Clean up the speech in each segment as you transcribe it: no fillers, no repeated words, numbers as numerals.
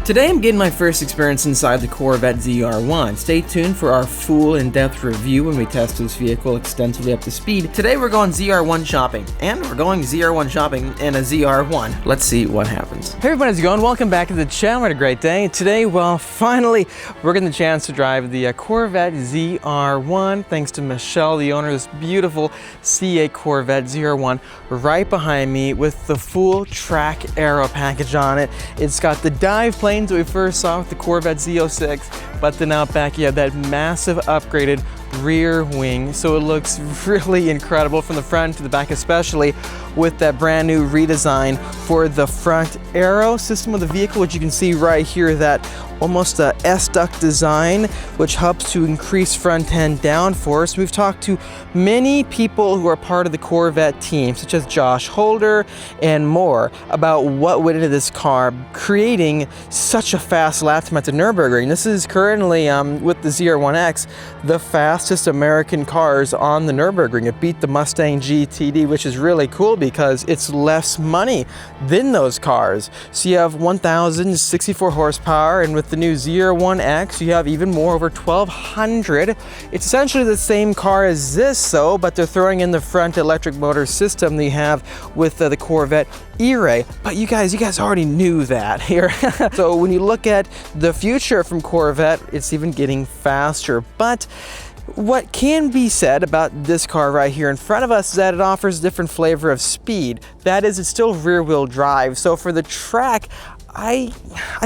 Today I'm getting my first experience inside the Corvette ZR1. Stay tuned for our full in-depth review when we test this vehicle extensively up to speed. Today we're going ZR1 shopping, and we're going ZR1 shopping in a ZR1. Let's see what happens. Hey everybody, how's it going? Welcome back to the channel. We had a great day. Today, well, finally, we're getting the chance to drive the Corvette ZR1, thanks to Michelle, the owner of this beautiful C8 Corvette ZR1, right behind me with the full track aero package on it. It's got the dive planes that we first saw with the Corvette Z06, but then out back you have that massive upgraded rear wing, so it looks really incredible from the front to the back, especially with that brand new redesign for the front aero system of the vehicle, which you can see right here, that almost a S-duct design, which helps to increase front end downforce. We've talked to many people who are part of the Corvette team, such as Josh Holder and more, about what went into this car, creating such a fast lap time at the Nürburgring. This is currently, with the ZR1X, the fastest American cars on the Nürburgring. It beat the Mustang GTD, which is really cool because it's less money than those cars. So you have 1,064 horsepower, and with the new ZR1X, you have even more, over 1,200. It's essentially the same car as this, though, but they're throwing in the front electric motor system they have with the Corvette E-Ray. But you guys already knew that here. So when you look at the future from Corvette, it's even getting faster. But what can be said about this car right here in front of us is that it offers a different flavor of speed. That is, it's still rear-wheel drive. So for the track, I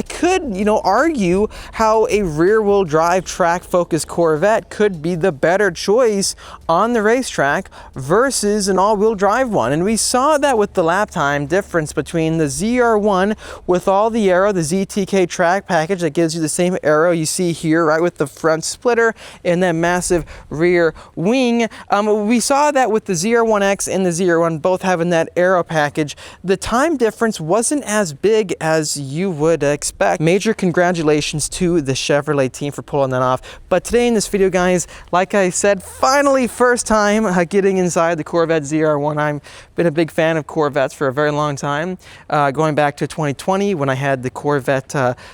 could, argue how a rear-wheel drive track-focused Corvette could be the better choice on the racetrack versus an all-wheel drive one. And we saw that with the lap time difference between the ZR1 with all the aero, the ZTK track package that gives you the same aero you see here, right, with the front splitter and that massive rear wing. We saw that with the ZR1X and the ZR1 both having that aero package. The time difference wasn't as big as you would expect. Major congratulations to the Chevrolet team for pulling that off. But today in this video, guys, like I said, finally first time getting inside the Corvette ZR1. I've been a big fan of Corvettes for a very long time, going back to 2020 when I had the Corvette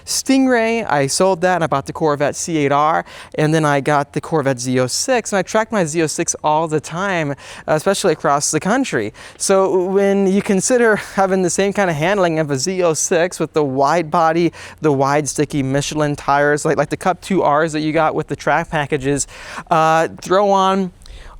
Stingray. I sold that and I bought the Corvette C8R, and then I got the Corvette Z06, and I tracked my Z06 all the time, especially across the country. So when you consider having the same kind of handling of a Z06 with the wide body, the wide sticky Michelin tires, like the Cup 2Rs that you got with the track packages, throw on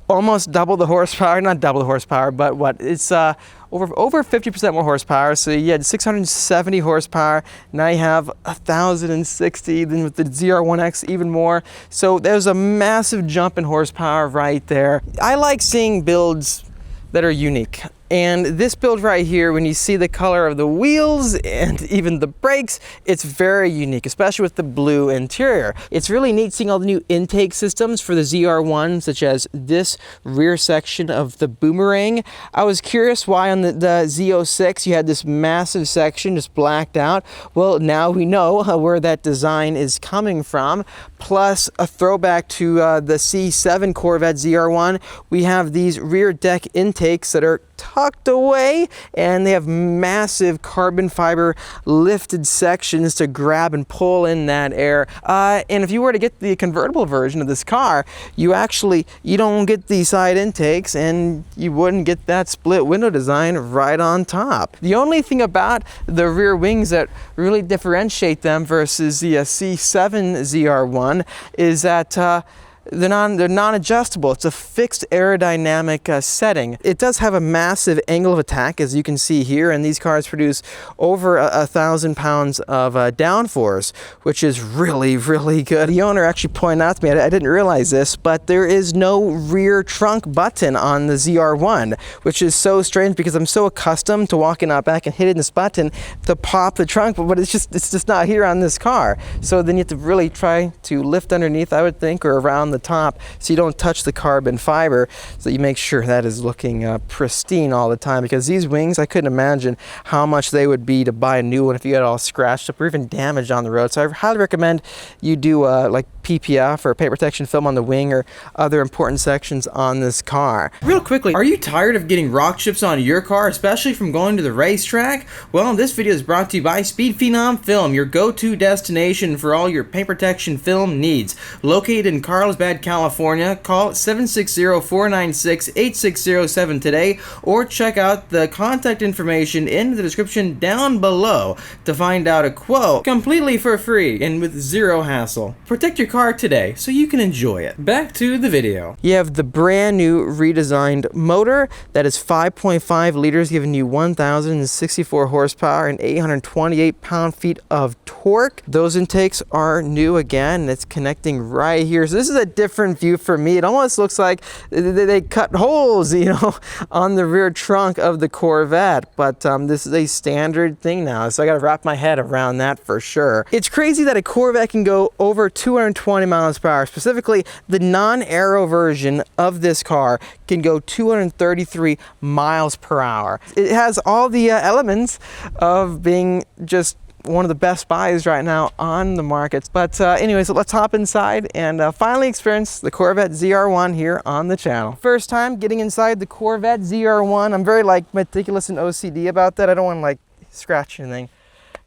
almost double the horsepower, not double the horsepower, but what, it's over 50% more horsepower. So you had 670 horsepower, now you have 1,060, then with the ZR1X even more. So there's a massive jump in horsepower right there. I like seeing builds that are unique. And this build right here, when you see the color of the wheels and even the brakes, it's very unique, especially with the blue interior. It's really neat seeing all the new intake systems for the ZR1, such as this rear section of the boomerang. I was curious why on the Z06 you had this massive section just blacked out. Well, now we know where that design is coming from. Plus a throwback to the C7 Corvette ZR1, we have these rear deck intakes that are tucked away, and they have massive carbon fiber lifted sections to grab and pull in that air. And if you were to get the convertible version of this car, you don't get the side intakes, and you wouldn't get that split window design right on top. The only thing about the rear wings that really differentiate them versus the C7 ZR1 is that they're non-adjustable. It's a fixed aerodynamic setting. It does have a massive angle of attack, as you can see here, and these cars produce over 1,000 pounds of downforce, which is really, really good. The owner actually pointed out to me, I didn't realize this, but there is no rear trunk button on the ZR1, which is so strange because I'm so accustomed to walking out back and hitting this button to pop the trunk, but it's just not here on this car. So then you have to really try to lift underneath, I would think, or around the the top so you don't touch the carbon fiber, so you make sure that is looking pristine all the time, because these wings, I couldn't imagine how much they would be to buy a new one if you got all scratched up or even damaged on the road. So I highly recommend you do like PPF or paint protection film on the wing or other important sections on this car. Real quickly, are you tired of getting rock chips on your car, especially from going to the racetrack? Well, this video is brought to you by Speed Phenom Film, your go-to destination for all your paint protection film needs. Located in Carlsbad, California, call 760-496-8607 today, or check out the contact information in the description down below to find out a quote completely for free and with zero hassle. Protect your car today so you can enjoy it. Back to the video. You have the brand new redesigned motor that is 5.5 liters, giving you 1,064 horsepower and 828 pound-feet of torque. Those intakes are new again, and it's connecting right here. So this is a different view for me. It almost looks like they cut holes, you know, on the rear trunk of the Corvette, but this is a standard thing now, so I gotta wrap my head around that for sure. It's crazy that a Corvette can go over 220 miles per hour. Specifically, the non-aero version of this car can go 233 miles per hour. It has all the elements of being just one of the best buys right now on the market. But anyways, let's hop inside and finally experience the Corvette ZR1 here on the channel. First time getting inside the Corvette ZR1. I'm very like meticulous and OCD about that. I don't want to like scratch anything.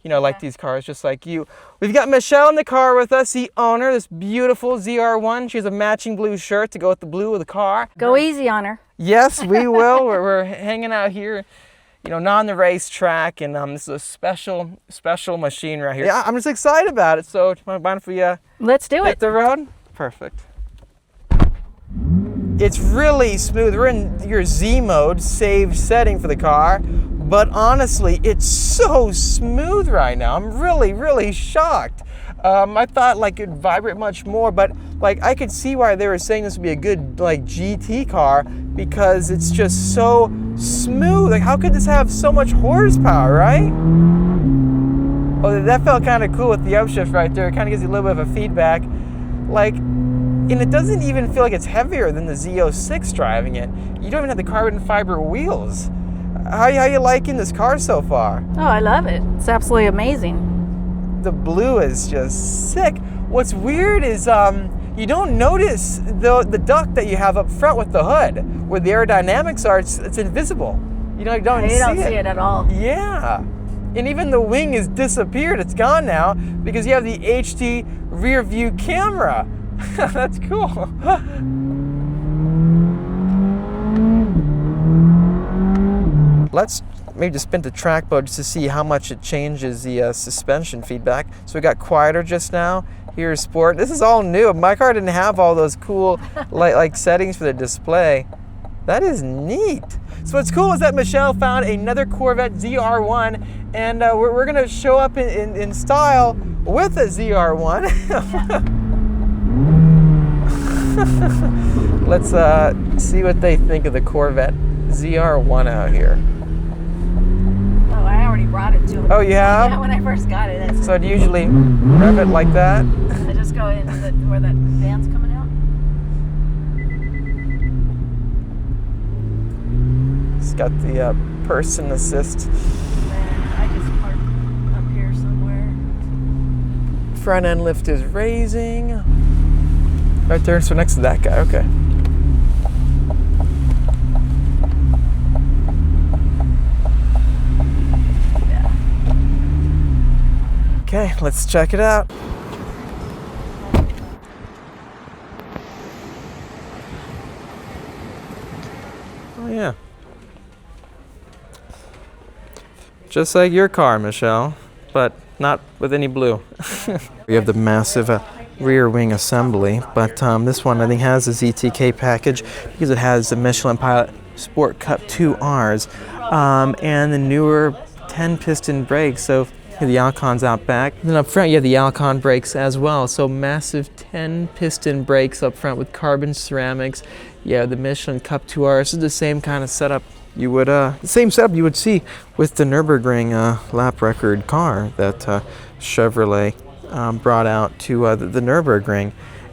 You know, like these cars, just like you. We've got Michelle in the car with us, the owner, this beautiful ZR1. She has a matching blue shirt to go with the blue of the car. Go easy on her. Yes, we will. we're hanging out here, you know, not on the racetrack, and this is a special machine right here. Yeah, I'm just excited about it. So, do you mind if we let's do hit it. the road? Perfect. It's really smooth. We're in your Z mode, saved setting for the car. But honestly, it's so smooth right now. I'm really shocked. I thought like it'd vibrate much more, but like I could see why they were saying this would be a good like GT car, because it's just so smooth. Like, how could this have so much horsepower, right? Oh, that felt kind of cool with the upshift right there. It kind of gives you a little bit of a feedback. Like, and it doesn't even feel like it's heavier than the Z06 driving it. You don't even have the carbon fiber wheels. How you liking this car so far? Oh, I love it. It's absolutely amazing. The blue is just sick. What's weird is you don't notice the duct that you have up front with the hood. Where the aerodynamics are, it's invisible. You don't see it at all. Yeah. And even the wing has disappeared. It's gone now because you have the HD rear view camera. That's cool. Let's maybe just spin the track mode just to see how much it changes the suspension feedback. So we got quieter just now. Here's sport. This is all new. My car didn't have all those cool like settings for the display. That is neat. So what's cool is that Michelle found another Corvette ZR1, and we're gonna show up in style with a ZR1. Let's see what they think of the Corvette ZR1 out here. I already brought it to him. Oh, you have? Yeah, when I first got it. So do you usually rev it like that? I just go into where that van's coming out. It's got the person assist. And then I just park up here somewhere. Front end lift is raising. Right there, so next to that guy, okay. Okay, let's check it out. Oh yeah. Just like your car, Michelle, but not with any blue. We have the massive rear wing assembly, but this one I think has a ZTK package because it has the Michelin Pilot Sport Cup 2Rs and the newer 10-piston brakes. So the Alcon's out back. And then up front you have the Alcon brakes as well. So massive 10-piston brakes up front with carbon ceramics. Yeah, the Michelin Cup 2R. This is the same kind of setup you would see with the Nürburgring lap record car that Chevrolet brought out to the Nürburgring.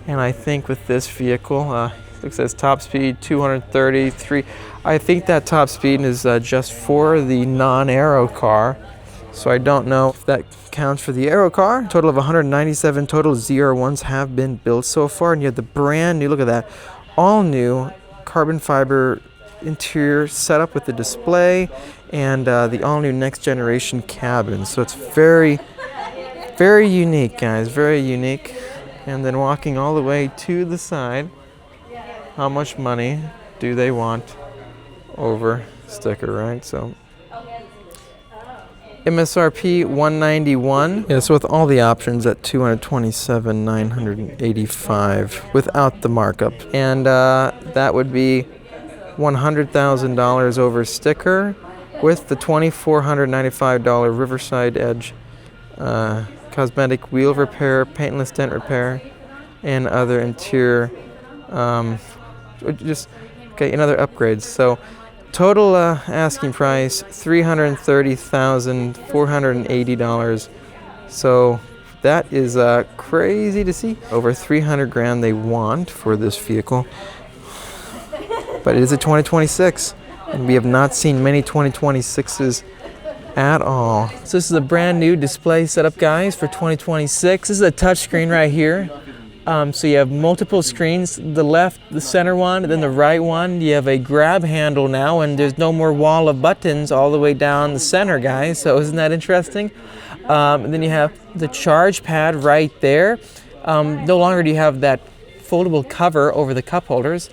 And I think with this vehicle, it says top speed 233. I think that top speed is just for the non-aero car. So I don't know if that counts for the aero car. Total of 197 total ZR1s have been built so far. And you have the brand new, look at that, all new carbon fiber interior setup with the display and the all new next generation cabin. So it's very, very unique, guys, very unique. And then walking all the way to the side, how much money do they want over sticker, right? So MSRP 191. Yeah, so with all the options at 227,985 without the markup. And that would be $100,000 over sticker with the $2,495 Riverside Edge cosmetic wheel repair, paintless dent repair, and other interior and other upgrades. So total asking price $330,480. So that is crazy to see. Over 300 grand they want for this vehicle, but it is a 2026, and we have not seen many 2026s at all. So this is a brand new display setup, guys, for 2026. This is a touch screen right here. So you have multiple screens, the left, the center one, and then the right one. You have a grab handle now, and there's no more wall of buttons all the way down the center, guys. So isn't that interesting? And then you have the charge pad right there. No longer do you have that foldable cover over the cup holders.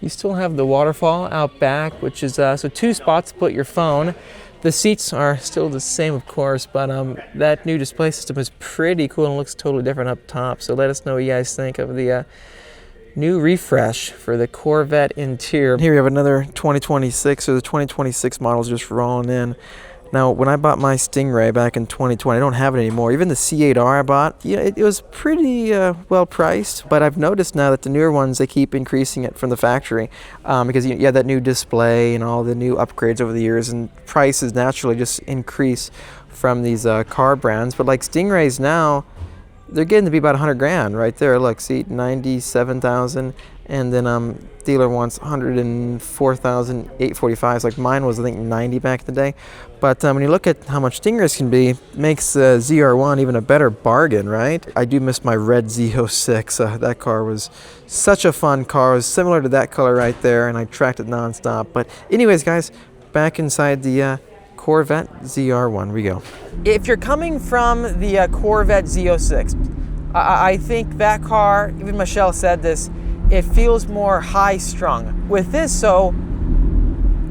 You still have the waterfall out back, which is so 2 spots to put your phone. The seats are still the same, of course, but that new display system is pretty cool and looks totally different up top. So let us know what you guys think of the new refresh for the Corvette interior. Here we have another 2026, so the 2026 models just rolling in. Now, when I bought my Stingray back in 2020, I don't have it anymore. Even the C8R I bought, yeah, it was pretty well priced, but I've noticed now that the newer ones, they keep increasing it from the factory because you have that new display and all the new upgrades over the years, and prices naturally just increase from these car brands. But like Stingrays now, they're getting to be about 100 grand right there. Look, see, 97,000, and then dealer wants 104,845. Like mine was, I think, 90 back in the day. But when you look at how much Stingrays can be, makes ZR1 even a better bargain, right? I do miss my red Z06. That car was such a fun car. It was similar to that color right there, and I tracked it nonstop. But anyways, guys, back inside the Corvette ZR1 we go. If you're coming from the Corvette Z06, I think that car, even Michelle said this, it feels more high-strung. With this, so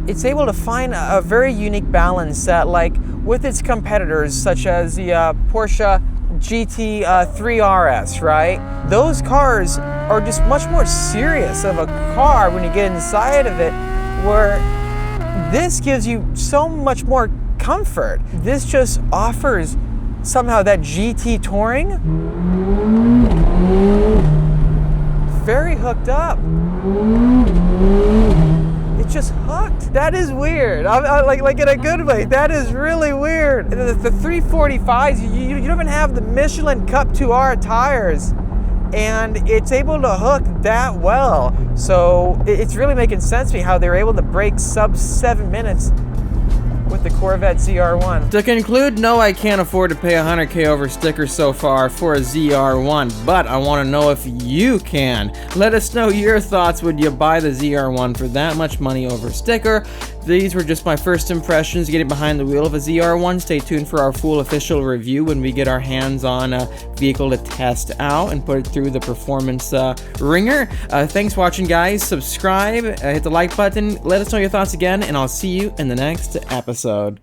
it's able to find a very unique balance that, like, with its competitors, such as the Porsche GT3 RS, right? Those cars are just much more serious of a car when you get inside of it, where this gives you so much more comfort. This just offers somehow that GT touring. Very hooked up. It's just hooked. That is weird. Like in a good way. That is really weird. The 345s, you don't even have the Michelin Cup 2R tires, and it's able to hook that well. So it's really making sense to me how they were able to break sub 7 minutes with the Corvette ZR1. To conclude, no, I can't afford to pay $100K over stickers so far for a ZR1, but I want to know if you can. Let us know your thoughts. Would you buy the ZR1 for that much money over sticker? These were just my first impressions getting behind the wheel of a ZR1. Stay tuned for our full official review when we get our hands on a vehicle to test out and put it through the performance ringer. Thanks for watching, guys. Subscribe, hit the like button, let us know your thoughts again, and I'll see you in the next episode.